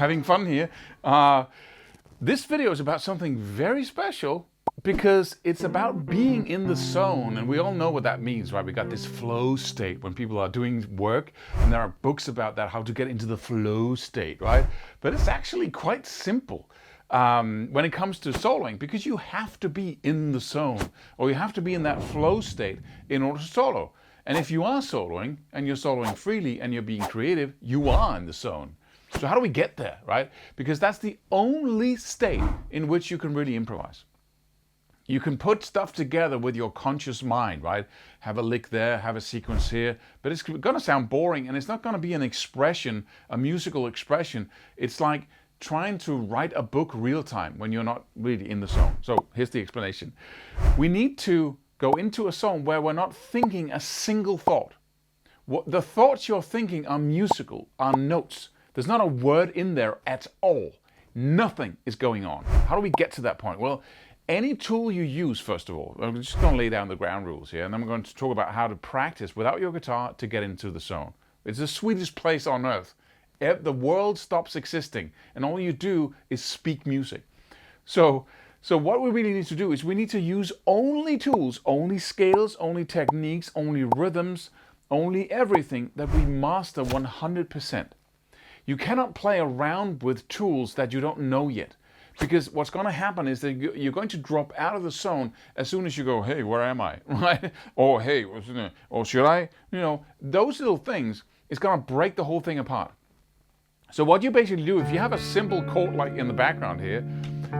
having fun here. This video is about something very special because it's about being in the zone, and we all know what that means, right? We got this flow state when people are doing work, and there are books about that, how to get into the flow state, right? But it's actually quite simple when it comes to soloing, because you have to be in the zone, or you have to be in that flow state in order to solo. And if you are soloing, and you're soloing freely, and you're being creative, you are in the zone. So how do we get there, right? Because that's the only state in which you can really improvise. You can put stuff together with your conscious mind, right? Have a lick there, have a sequence here, but it's going to sound boring, and it's not going to be an expression, a musical expression. It's like trying to write a book real time when you're not really in the zone. So here's the explanation. We need to go into a zone where we're not thinking a single thought. The thoughts you're thinking are musical, are notes. There's not a word in there at all. Nothing is going on. How do we get to that point? Well, any tool you use, first of all, I'm just going to lay down the ground rules here, and then I'm going to talk about how to practice without your guitar to get into the zone. It's the sweetest place on earth. The world stops existing, and all you do is speak music. So what we really need to do is we need to use only tools, only scales, only techniques, only rhythms, only everything that we master 100%. You cannot play around with tools that you don't know yet. Because what's going to happen is that you're going to drop out of the zone as soon as you go, hey, where am I? Right? Or hey, or should I? Those little things is going to break the whole thing apart. So what you basically do, if you have a simple chord like in the background here,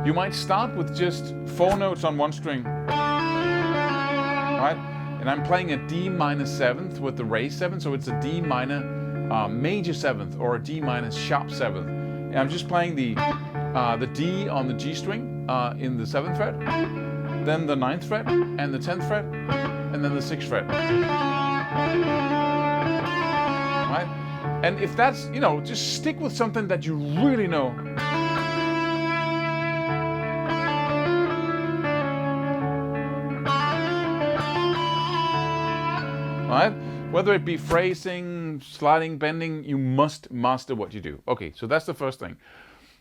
you might start with just 4 notes on one string. Right? And I'm playing a D minor 7th with the raised 7th, so it's a D minor major 7th or a D minor sharp 7th. And I'm just playing the D on the G string in the 7th fret, then the 9th fret, and the 10th fret, and then the 6th fret. Right? And if that's, just stick with something that you really know. Right? Whether it be phrasing, sliding, bending, you must master what you do. Okay, so that's the first thing.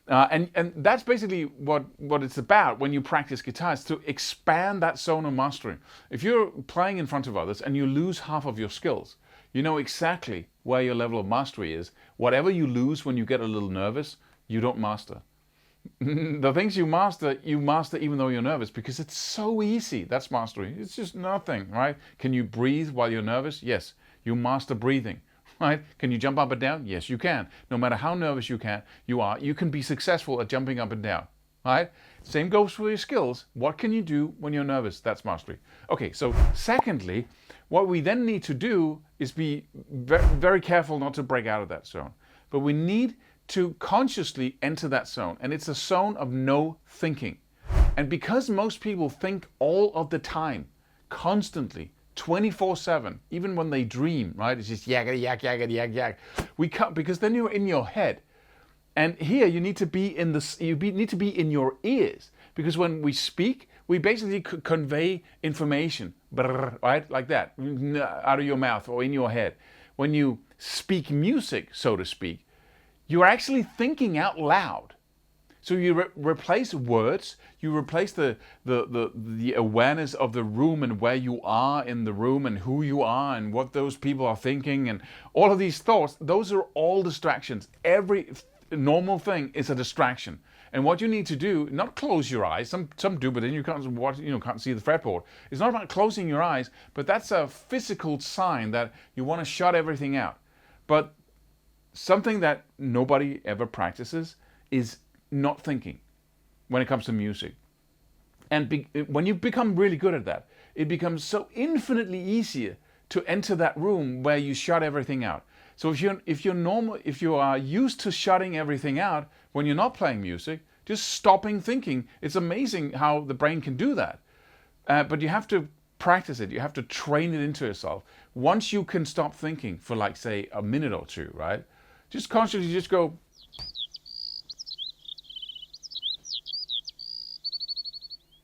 And that's basically what it's about when you practice guitar, is to expand that zone of mastery. If you're playing in front of others and you lose half of your skills, you know exactly where your level of mastery is. Whatever you lose when you get a little nervous, you don't master. The things you master even though you're nervous, because it's so easy. That's mastery. It's just nothing, right? Can you breathe while you're nervous? Yes, you master breathing. Right? Can you jump up and down? Yes, you can. No matter how nervous you are, you can be successful at jumping up and down. Right? Same goes for your skills. What can you do when you're nervous? That's mastery. Okay, so secondly, what we then need to do is be very, very careful not to break out of that zone. But we need to consciously enter that zone, and it's a zone of no thinking. And because most people think all of the time, constantly, 24/7, even when they dream, right? It's just yakety yak, yakety yak, yak. We can't, because then you're in your head. And here you need to be need to be in your ears, because when we speak, we basically convey information, right? Like that, out of your mouth or in your head. When you speak music, so to speak, you're actually thinking out loud. So you replace words, you replace the awareness of the room and where you are in the room and who you are and what those people are thinking and all of these thoughts. Those are all distractions. Every normal thing is a distraction. And what you need to do, not close your eyes. Some do, but then you can't see the fretboard. It's not about closing your eyes, but that's a physical sign that you want to shut everything out. But something that nobody ever practices is not thinking when it comes to music. And when you become really good at that, it becomes so infinitely easier to enter that room where you shut everything out. So if you are used to shutting everything out when you're not playing music, just stopping thinking, it's amazing how the brain can do that. But you have to practice it. You have to train it into yourself. Once you can stop thinking for, like, say, a minute or two, right? Just consciously just go.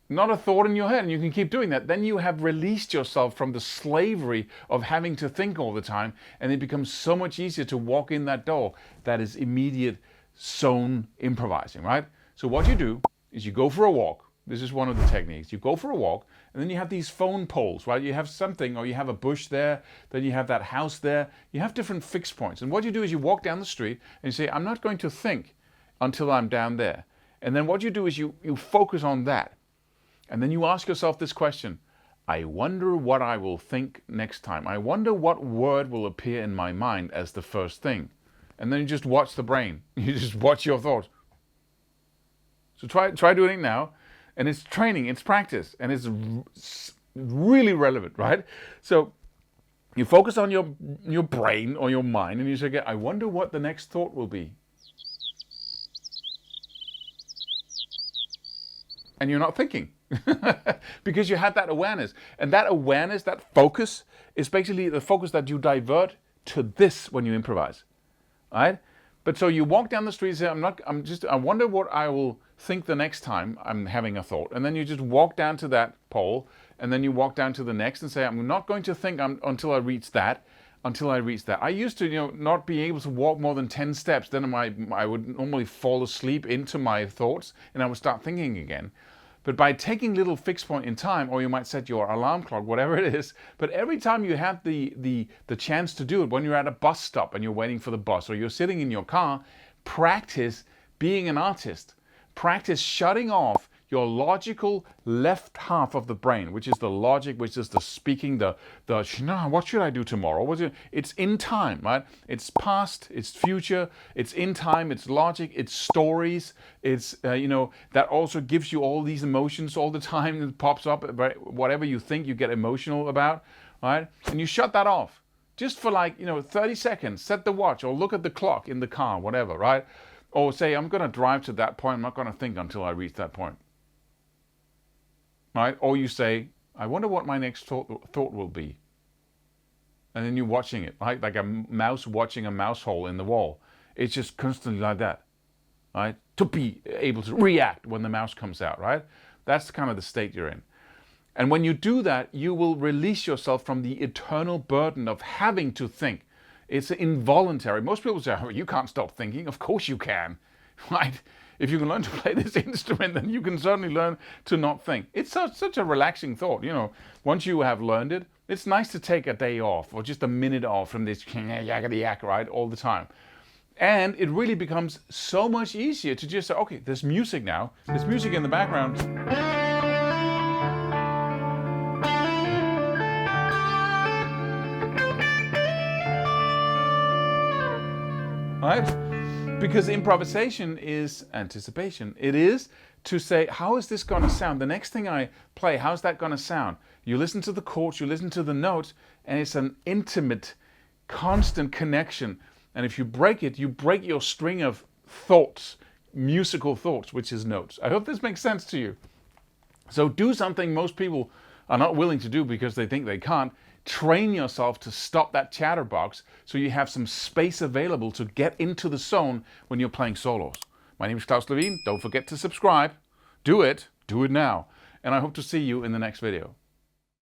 Not a thought in your head, and you can keep doing that. Then you have released yourself from the slavery of having to think all the time, and it becomes so much easier to walk in that door that is immediate zone improvising, right? So what you do is you go for a walk. This is one of the techniques. You go for a walk, and then you have these phone poles, right? You have something, or you have a bush there, then you have that house there. You have different fixed points. And what you do is you walk down the street and you say, I'm not going to think until I'm down there. And then what you do is you focus on that. And then you ask yourself this question: I wonder what I will think next time. I wonder what word will appear in my mind as the first thing. And then you just watch the brain. You just watch your thoughts. So try doing it now. And it's training, it's practice, and it's really relevant, right? So you focus on your brain or your mind, and you say, I wonder what the next thought will be. And you're not thinking because you have that awareness. And that awareness, that focus, is basically the focus that you divert to this when you improvise, right? But so you walk down the street and say, I wonder what I will think the next time I'm having a thought. And then you just walk down to that pole, and then you walk down to the next and say, I'm not going to think until I reach that. I used to, not be able to walk more than 10 steps. Then I would normally fall asleep into my thoughts, and I would start thinking again. But by taking little fixed point in time, or you might set your alarm clock, whatever it is, but every time you have the chance to do it, when you're at a bus stop and you're waiting for the bus, or you're sitting in your car, practice being an artist. Practice shutting off your logical left half of the brain, which is the logic, which is the speaking, what should I do tomorrow? It's in time, right? It's past, it's future, it's in time, it's logic, it's stories, it's, that also gives you all these emotions all the time. It pops up, whatever you think you get emotional about, right? And you shut that off just for 30 seconds, set the watch or look at the clock in the car, whatever, right? Or say, I'm going to drive to that point, I'm not going to think until I reach that point. Right? Or you say, I wonder what my next thought will be. And then you're watching it, right? Like a mouse watching a mouse hole in the wall. It's just constantly like that, right? To be able to react when the mouse comes out, right? That's kind of the state you're in. And when you do that, you will release yourself from the eternal burden of having to think. It's involuntary. Most people say, oh, you can't stop thinking. Of course you can, right? If you can learn to play this instrument, then you can certainly learn to not think. It's such a relaxing thought, Once you have learned it, it's nice to take a day off or just a minute off from this yakety yak, right, all the time. And it really becomes so much easier to just say, okay, there's music now. There's music in the background. Right? Because improvisation is anticipation. It is to say, how is this going to sound? The next thing I play, how's that going to sound? You listen to the chords, you listen to the notes, and it's an intimate, constant connection. And if you break it, you break your string of thoughts, musical thoughts, which is notes. I hope this makes sense to you. So do something most people are not willing to do because they think they can't. Train yourself to stop that chatterbox so you have some space available to get into the zone when you're playing solos. My name is Claus Levin. Don't forget to subscribe. Do it now. And I hope to see you in the next video.